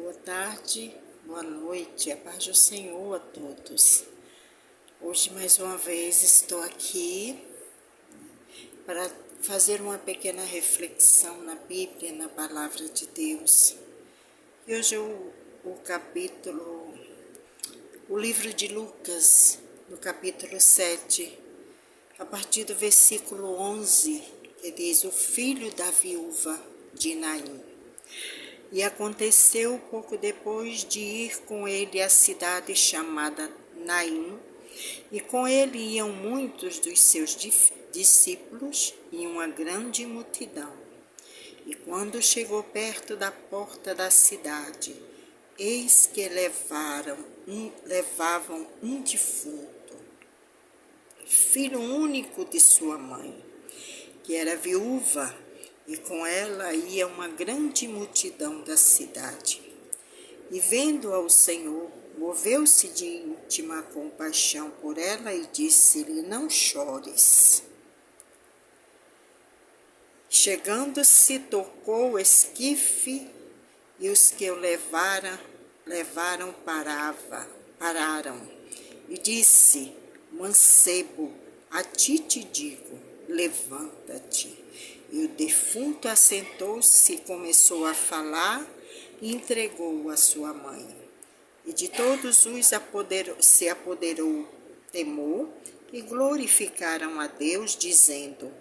Boa tarde, boa noite, a paz do Senhor a todos. Hoje mais uma vez estou aqui para fazer uma pequena reflexão na Bíblia, na Palavra de Deus. E hoje o livro de Lucas, no capítulo 7, a partir do versículo 11, que diz: o filho da viúva de Naim. E aconteceu pouco depois de ir com ele à cidade chamada Naim, e com ele iam muitos dos seus discípulos e uma grande multidão. E quando chegou perto da porta da cidade, eis que levavam um defunto, filho único de sua mãe, que era viúva, e com ela ia uma grande multidão da cidade. E vendo ao Senhor, moveu-se de íntima compaixão por ela e disse-lhe: não chores. Chegando-se, tocou o esquife, e os que o levaram pararam. E disse: mancebo, a ti te digo, levanta-te. E o defunto assentou-se e começou a falar e entregou-o à sua mãe. E de todos os se apoderou temor e glorificaram a Deus, dizendo: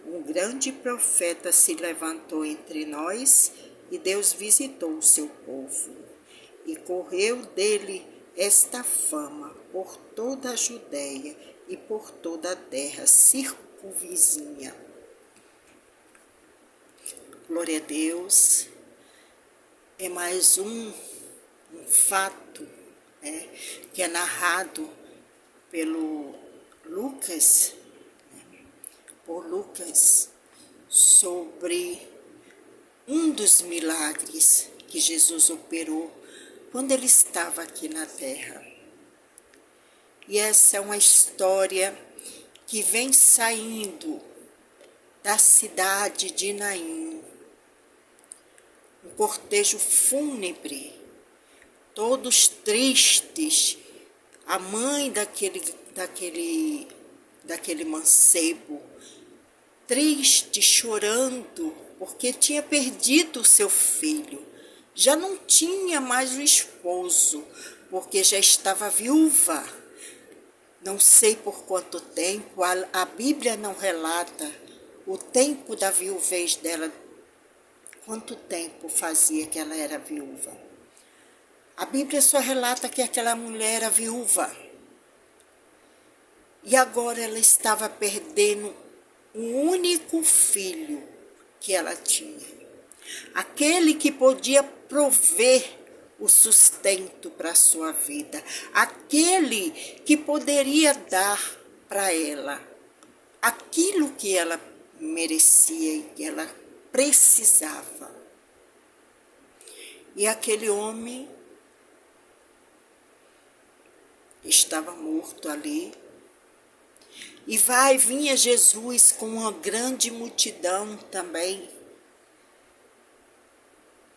um grande profeta se levantou entre nós e Deus visitou o seu povo. E correu dele esta fama por toda a Judeia e por toda a terra circunvizinha. Glória a Deus. É mais um fato, que é narrado pelo Lucas, por Lucas, sobre um dos milagres que Jesus operou quando ele estava aqui na terra. E essa é uma história que vem saindo da cidade de Naim. Um cortejo fúnebre, todos tristes, a mãe daquele mancebo, triste, chorando, porque tinha perdido o seu filho. Já não tinha mais o esposo, porque já estava viúva. Não sei por quanto tempo, a Bíblia não relata o tempo da viuvez dela. Quanto tempo fazia que ela era viúva? A Bíblia só relata que aquela mulher era viúva. E agora ela estava perdendo o único filho que ela tinha. Aquele que podia prover o sustento para a sua vida. Aquele que poderia dar para ela aquilo que ela merecia e que ela precisava. E aquele homem estava morto ali. E vinha Jesus com uma grande multidão também.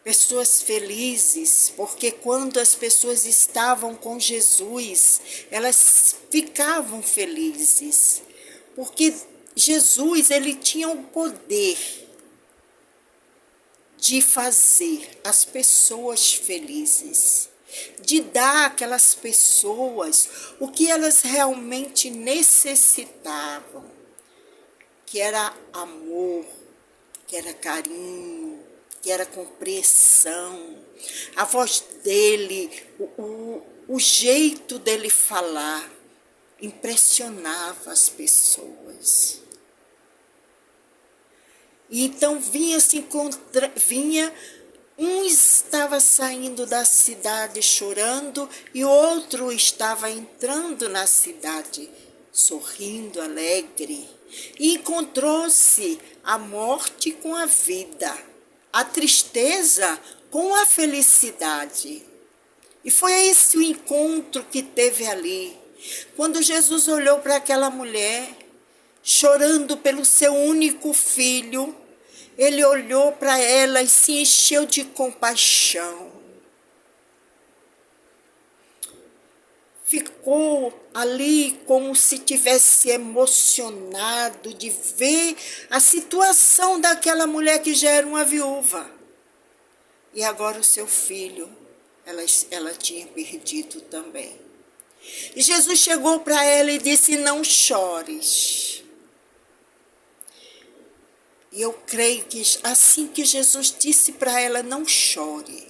Pessoas felizes, porque quando as pessoas estavam com Jesus, elas ficavam felizes. Porque Jesus, ele tinha o poder de fazer as pessoas felizes, de dar àquelas pessoas o que elas realmente necessitavam, que era amor, que era carinho, que era compreensão. A voz dele, o jeito dele falar, impressionava as pessoas. E então um estava saindo da cidade chorando e outro estava entrando na cidade sorrindo, alegre. E encontrou-se a morte com a vida, a tristeza com a felicidade. E foi esse o encontro que teve ali. Quando Jesus olhou para aquela mulher, chorando pelo seu único filho, ele olhou para ela e se encheu de compaixão. ficou ali como se tivesse emocionado de ver a situação daquela mulher que já era uma viúva. E agora o seu filho, ela tinha perdido também. E Jesus chegou para ela e disse: não chores. E eu creio que assim que Jesus disse para ela: não chore,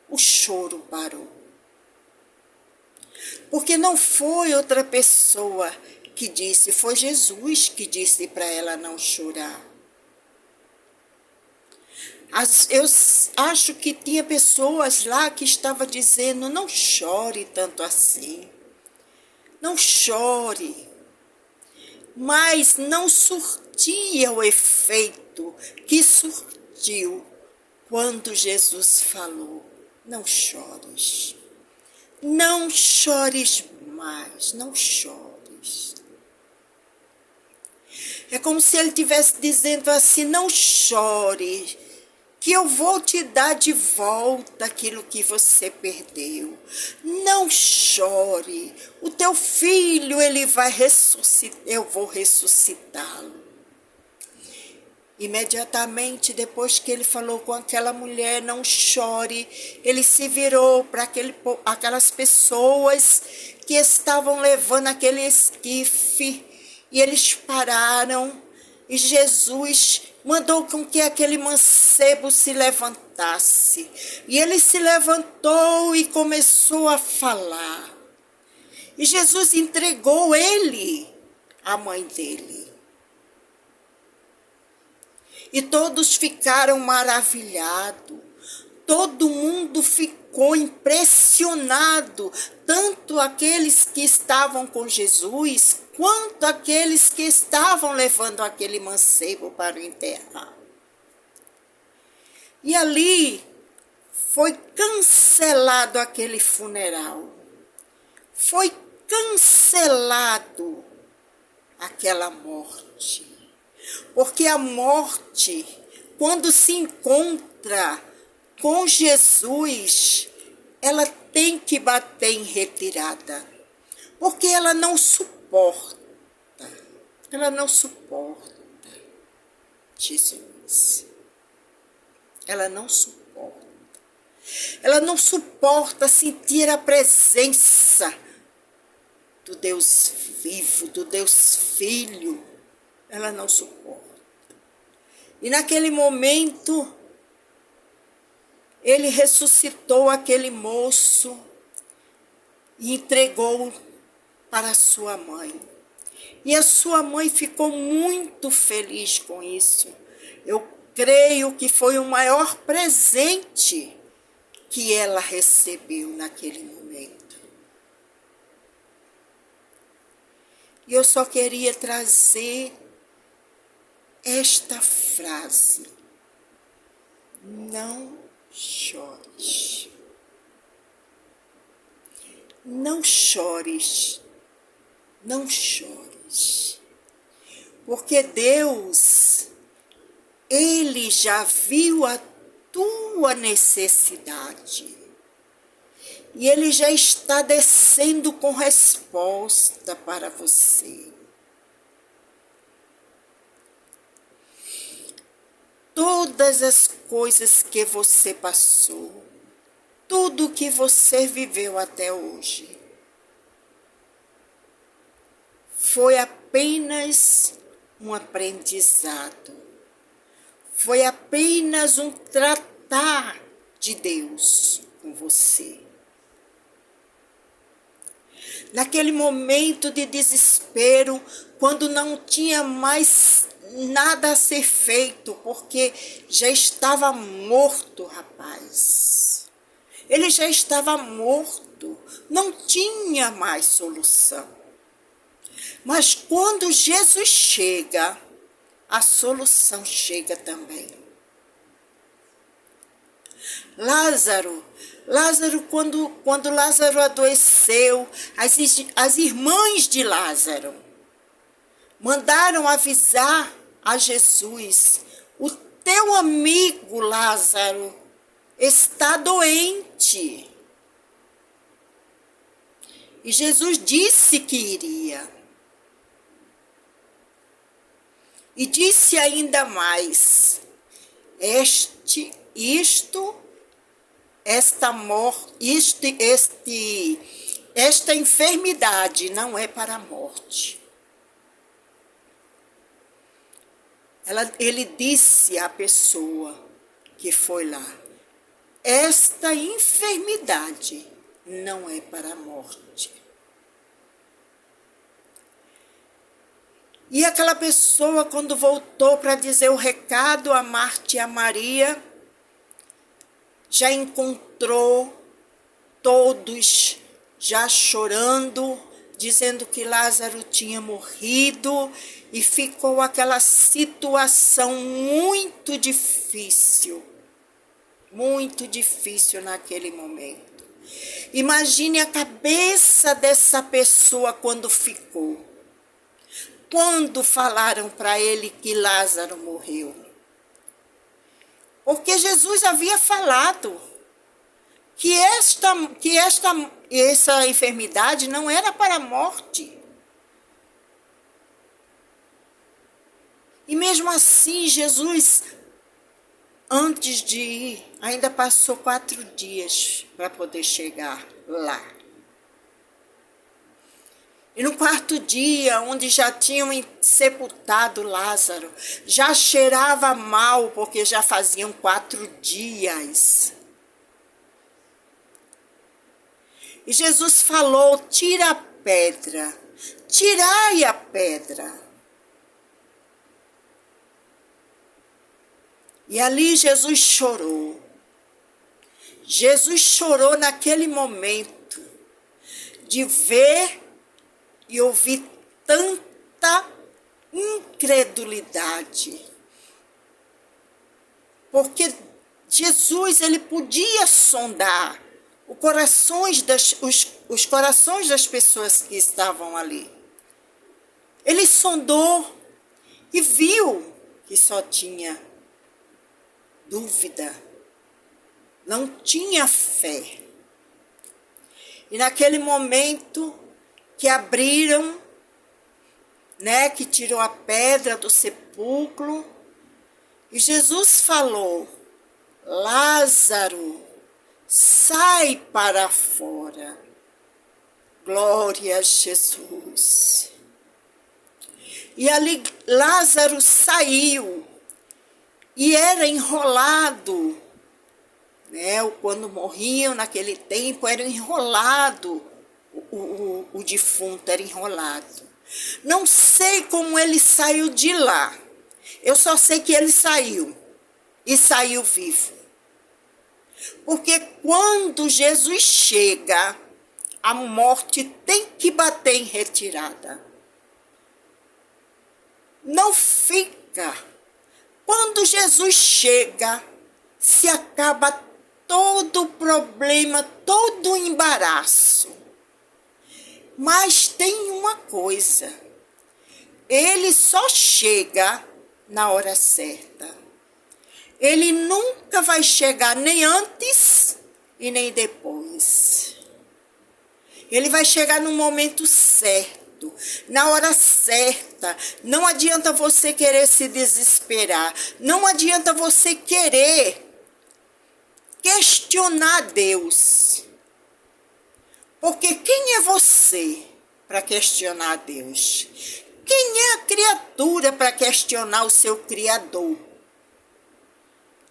o choro parou. Porque não foi outra pessoa que disse, foi Jesus que disse para ela não chorar. Eu acho que tinha pessoas lá que estavam dizendo: não chore tanto assim, não chore. Mas não surtia o efeito que surtiu quando Jesus falou: não chores. Não chores mais, não chores. É como se ele estivesse dizendo assim: não chore, que eu vou te dar de volta aquilo que você perdeu. Não chore, o teu filho, ele vai ressuscitar, eu vou ressuscitá-lo. Imediatamente depois que ele falou com aquela mulher: não chore, ele se virou para aquelas pessoas que estavam levando aquele esquife, e eles pararam, e Jesus mandou com que aquele mancebo se levantasse. E ele se levantou e começou a falar. E Jesus entregou ele à mãe dele. E todos ficaram maravilhados. Todo mundo ficou impressionado, tanto aqueles que estavam com Jesus, quanto aqueles que estavam levando aquele mancebo para o enterrar. E ali foi cancelado aquele funeral. Foi cancelado aquela morte. Porque a morte, quando se encontra com Jesus, ela tem que bater em retirada. Porque ela não suporta Jesus. Ela não suporta. Ela não suporta sentir a presença do Deus vivo, do Deus Filho. Ela não suporta. E naquele momento, ele ressuscitou aquele moço e entregou para a sua mãe. E a sua mãe ficou muito feliz com isso. Eu creio que foi o maior presente que ela recebeu naquele momento. E eu só queria trazer esta frase: não chores. Não chores. Não chores. Porque Deus, Ele já viu a tua necessidade. E Ele já está descendo com resposta para você. Todas as coisas que você passou, tudo que você viveu até hoje, foi apenas um aprendizado. Foi apenas um tratar de Deus com você. Naquele momento de desespero, quando não tinha mais nada a ser feito, porque já estava morto, rapaz. Ele já estava morto, não tinha mais solução. Mas quando Jesus chega, a solução chega também. Lázaro, quando Lázaro adoeceu, as irmãs de Lázaro mandaram avisar a Jesus: o teu amigo Lázaro está doente. E Jesus disse que iria. E disse ainda mais, esta enfermidade não é para a morte. Ele disse à pessoa que foi lá, esta enfermidade não é para a morte. E aquela pessoa, quando voltou para dizer o recado a Marta e a Maria, já encontrou todos já chorando, dizendo que Lázaro tinha morrido, e ficou aquela situação muito difícil naquele momento. Imagine a cabeça dessa pessoa quando ficou. Quando falaram para ele que Lázaro morreu. Porque Jesus havia falado que essa enfermidade não era para a morte. E mesmo assim, Jesus, antes de ir, ainda passou 4 dias para poder chegar lá. E no 4º dia, onde já tinham sepultado Lázaro, já cheirava mal, porque já faziam 4 dias. E Jesus falou, tira a pedra, tirai a pedra. E ali Jesus chorou. Jesus chorou naquele momento de ver e ouvir tanta incredulidade. Porque Jesus, ele podia sondar os corações das pessoas que estavam ali. Ele sondou e viu que só tinha dúvida, não tinha fé. E naquele momento que abriram, que tirou a pedra do sepulcro, e Jesus falou, Lázaro, sai para fora. Glória a Jesus. E ali Lázaro saiu, e era enrolado, quando morriam naquele tempo, era enrolado, o defunto era enrolado. Não sei como ele saiu de lá, eu só sei que ele saiu, e saiu vivo. Porque quando Jesus chega, a morte tem que bater em retirada. Não fica. Quando Jesus chega, se acaba todo o problema, todo o embaraço. Mas tem uma coisa, ele só chega na hora certa. Ele nunca vai chegar nem antes e nem depois. Ele vai chegar no momento certo, na hora certa. Não adianta você querer se desesperar. Não adianta você querer questionar Deus. Porque quem é você para questionar Deus? Quem é a criatura para questionar o seu Criador?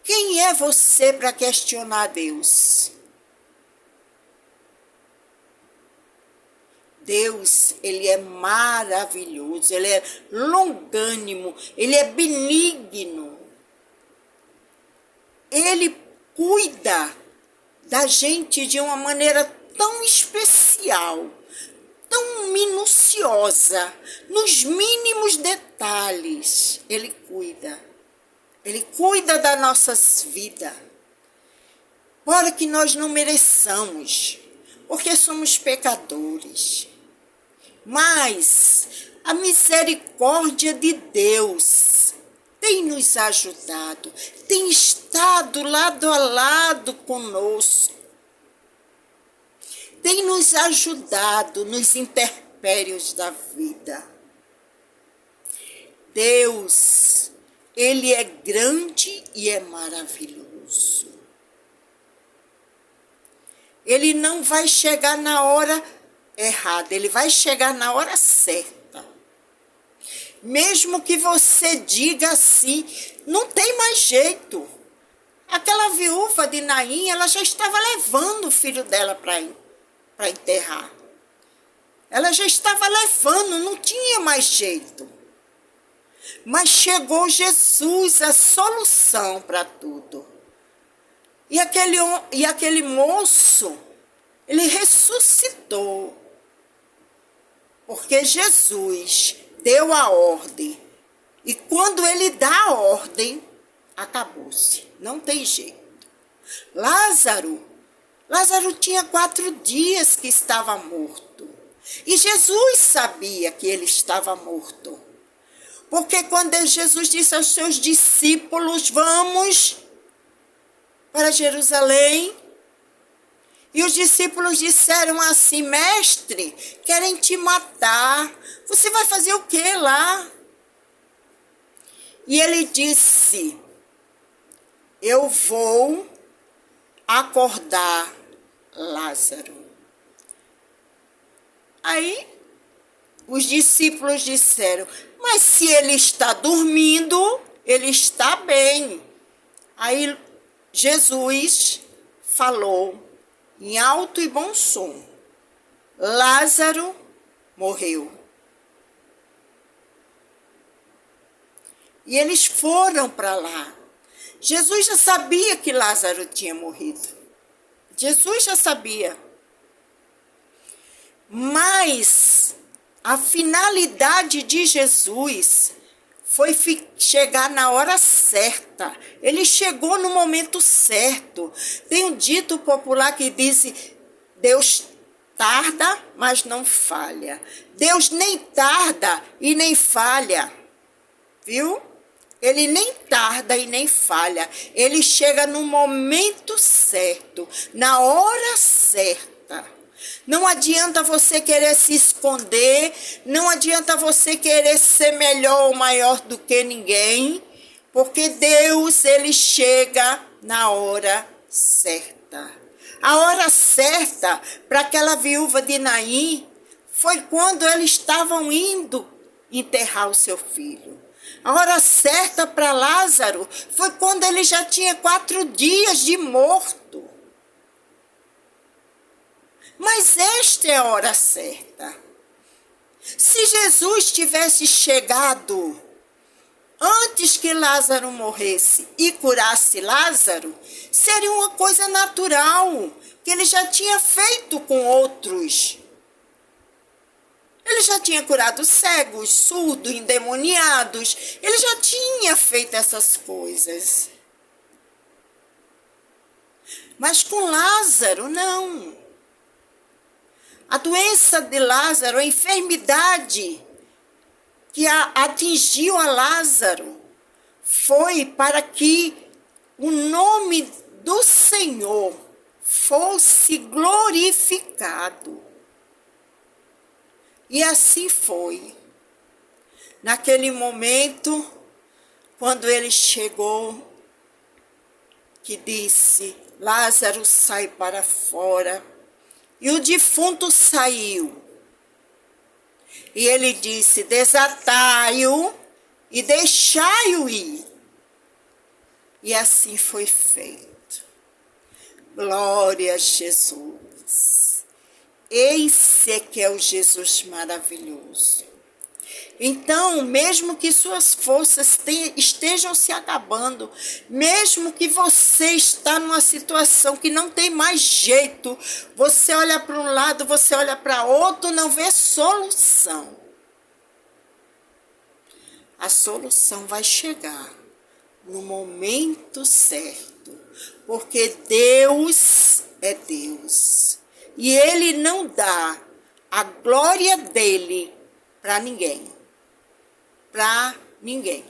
Quem é você para questionar Deus? Deus, ele é maravilhoso, ele é longânimo, ele é benigno. Ele cuida da gente de uma maneira tão especial, tão minuciosa, nos mínimos detalhes. Ele cuida. Ele cuida das nossas vidas. Ora que nós não mereçamos, porque somos pecadores. Mas a misericórdia de Deus tem nos ajudado, tem estado lado a lado conosco, tem nos ajudado nos intempéries da vida. Deus, Ele é grande e é maravilhoso. Ele não vai chegar na hora errada, Ele vai chegar na hora certa. Mesmo que você diga assim, não tem mais jeito. Aquela viúva de Naim, ela já estava levando o filho dela para enterrar. Ela já estava levando, não tinha mais jeito. Mas chegou Jesus, a solução para tudo. E aquele moço, ele ressuscitou. Porque Jesus deu a ordem. E quando ele dá a ordem, acabou-se. Não tem jeito. Lázaro tinha 4 dias que estava morto. E Jesus sabia que ele estava morto. Porque quando Jesus disse aos seus discípulos, vamos para Jerusalém. E os discípulos disseram assim, mestre, querem te matar. Você vai fazer o que lá? E ele disse, eu vou acordar Lázaro. Aí os discípulos disseram, mas se ele está dormindo, ele está bem. Aí Jesus falou em alto e bom som, Lázaro morreu. E eles foram para lá. Jesus já sabia que Lázaro tinha morrido. Jesus já sabia. Mas a finalidade de Jesus foi chegar na hora certa. Ele chegou no momento certo. Tem um dito popular que diz, Deus tarda, mas não falha. Deus nem tarda e nem falha. Viu? Ele nem tarda e nem falha. Ele chega no momento certo, na hora certa. Não adianta você querer se esconder, não adianta você querer ser melhor ou maior do que ninguém, porque Deus, Ele chega na hora certa. A hora certa para aquela viúva de Naim foi quando eles estavam indo enterrar o seu filho. A hora certa para Lázaro foi quando ele já tinha 4 dias de morto. Mas esta é a hora certa. Se Jesus tivesse chegado antes que Lázaro morresse e curasse Lázaro, seria uma coisa natural, que ele já tinha feito com outros. Ele já tinha curado cegos, surdos, endemoniados. Ele já tinha feito essas coisas. Mas com Lázaro, não. A doença de Lázaro, a enfermidade que atingiu a Lázaro, foi para que o nome do Senhor fosse glorificado. E assim foi. Naquele momento, quando ele chegou, que disse, Lázaro, sai para fora. E o defunto saiu. E ele disse, desatai-o e deixai-o ir. E assim foi feito. Glória a Jesus. Esse é que é o Jesus maravilhoso. Então, mesmo que suas forças estejam se acabando, mesmo que você está numa situação que não tem mais jeito, você olha para um lado, você olha para outro, não vê solução. A solução vai chegar no momento certo, porque Deus é Deus. E Ele não dá a glória dEle para ninguém. Para ninguém.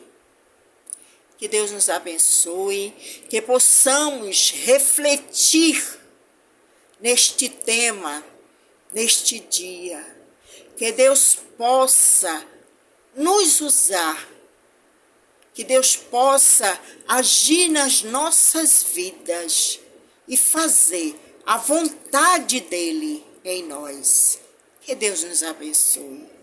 Que Deus nos abençoe, que possamos refletir neste tema neste dia. Que Deus possa nos usar, que Deus possa agir nas nossas vidas e fazer a vontade dEle em nós. Que Deus nos abençoe.